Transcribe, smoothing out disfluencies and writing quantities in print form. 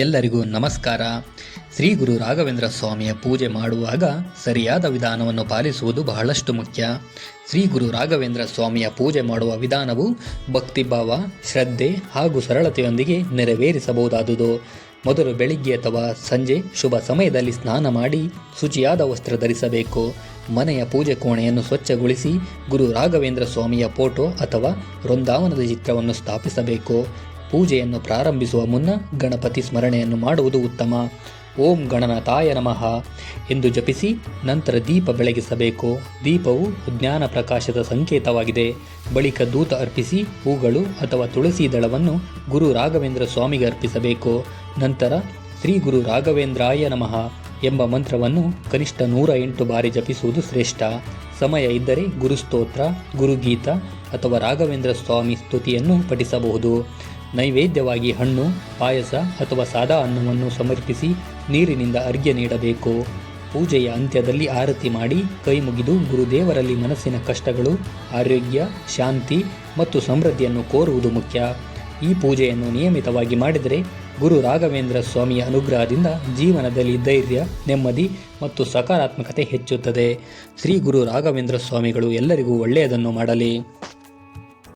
ಎಲ್ಲರಿಗೂ ನಮಸ್ಕಾರ. ಶ್ರೀ ಗುರು ರಾಘವೇಂದ್ರ ಸ್ವಾಮಿಯ ಪೂಜೆ ಮಾಡುವಾಗ ಸರಿಯಾದ ವಿಧಾನವನ್ನು ಪಾಲಿಸುವುದು ಬಹಳಷ್ಟು ಮುಖ್ಯ. ಶ್ರೀ ಗುರು ರಾಘವೇಂದ್ರ ಸ್ವಾಮಿಯ ಪೂಜೆ ಮಾಡುವ ವಿಧಾನವು ಭಕ್ತಿಭಾವ, ಶ್ರದ್ಧೆ ಹಾಗೂ ಸರಳತೆಯೊಂದಿಗೆ ನೆರವೇರಿಸಬಹುದಾದುದು. ಮೊದಲು ಬೆಳಿಗ್ಗೆ ಅಥವಾ ಸಂಜೆ ಶುಭ ಸಮಯದಲ್ಲಿ ಸ್ನಾನ ಮಾಡಿ ಶುಚಿಯಾದ ವಸ್ತ್ರ ಧರಿಸಬೇಕು. ಮನೆಯ ಪೂಜೆ ಕೋಣೆಯನ್ನು ಸ್ವಚ್ಛಗೊಳಿಸಿ ಗುರು ರಾಘವೇಂದ್ರ ಸ್ವಾಮಿಯ ಫೋಟೋ ಅಥವಾ ವೃಂದಾವನದ ಚಿತ್ರವನ್ನು ಸ್ಥಾಪಿಸಬೇಕು. ಪೂಜೆಯನ್ನು ಪ್ರಾರಂಭಿಸುವ ಮುನ್ನ ಗಣಪತಿ ಸ್ಮರಣೆಯನ್ನು ಮಾಡುವುದು ಉತ್ತಮ. ಓಂ ಗಣನಾಥಾಯ ನಮಃ ಎಂದು ಜಪಿಸಿ ನಂತರ ದೀಪ ಬೆಳಗಿಸಬೇಕು. ದೀಪವು ಜ್ಞಾನ ಪ್ರಕಾಶದ ಸಂಕೇತವಾಗಿದೆ. ಬಳಿಕ ಧೂತ ಅರ್ಪಿಸಿ ಹೂಗಳು ಅಥವಾ ತುಳಸಿ ದಳವನ್ನು ಗುರು ರಾಘವೇಂದ್ರ ಸ್ವಾಮಿಗೆ ಅರ್ಪಿಸಬೇಕು. ನಂತರ ಶ್ರೀ ಗುರು ರಾಘವೇಂದ್ರಾಯ ನಮಃ ಎಂಬ ಮಂತ್ರವನ್ನು ಕನಿಷ್ಠ 108 ಬಾರಿ ಜಪಿಸುವುದು ಶ್ರೇಷ್ಠ. ಸಮಯ ಇದ್ದರೆ ಗುರುಸ್ತೋತ್ರ, ಗುರುಗೀತ ಅಥವಾ ರಾಘವೇಂದ್ರ ಸ್ವಾಮಿ ಸ್ತುತಿಯನ್ನು ಪಠಿಸಬಹುದು. ನೈವೇದ್ಯವಾಗಿ ಹಣ್ಣು, ಪಾಯಸ ಅಥವಾ ಸಾದಾ ಅನ್ನವನ್ನು ಸಮರ್ಪಿಸಿ ನೀರಿನಿಂದ ಅರ್ಘ್ಯ ನೀಡಬೇಕು. ಪೂಜೆಯ ಅಂತ್ಯದಲ್ಲಿ ಆರತಿ ಮಾಡಿ ಕೈ ಮುಗಿದು ಗುರುದೇವರಲ್ಲಿ ಮನಸ್ಸಿನ ಕಷ್ಟಗಳು, ಆರೋಗ್ಯ, ಶಾಂತಿ ಮತ್ತು ಸಮೃದ್ಧಿಯನ್ನು ಕೋರುವುದು ಮುಖ್ಯ. ಈ ಪೂಜೆಯನ್ನು ನಿಯಮಿತವಾಗಿ ಮಾಡಿದರೆ ಗುರು ರಾಘವೇಂದ್ರ ಸ್ವಾಮಿಯ ಅನುಗ್ರಹದಿಂದ ಜೀವನದಲ್ಲಿ ಧೈರ್ಯ, ನೆಮ್ಮದಿ ಮತ್ತು ಸಕಾರಾತ್ಮಕತೆ ಹೆಚ್ಚುತ್ತದೆ. ಶ್ರೀ ಗುರು ರಾಘವೇಂದ್ರ ಸ್ವಾಮಿಗಳು ಎಲ್ಲರಿಗೂ ಒಳ್ಳೆಯದನ್ನು ಮಾಡಲಿ.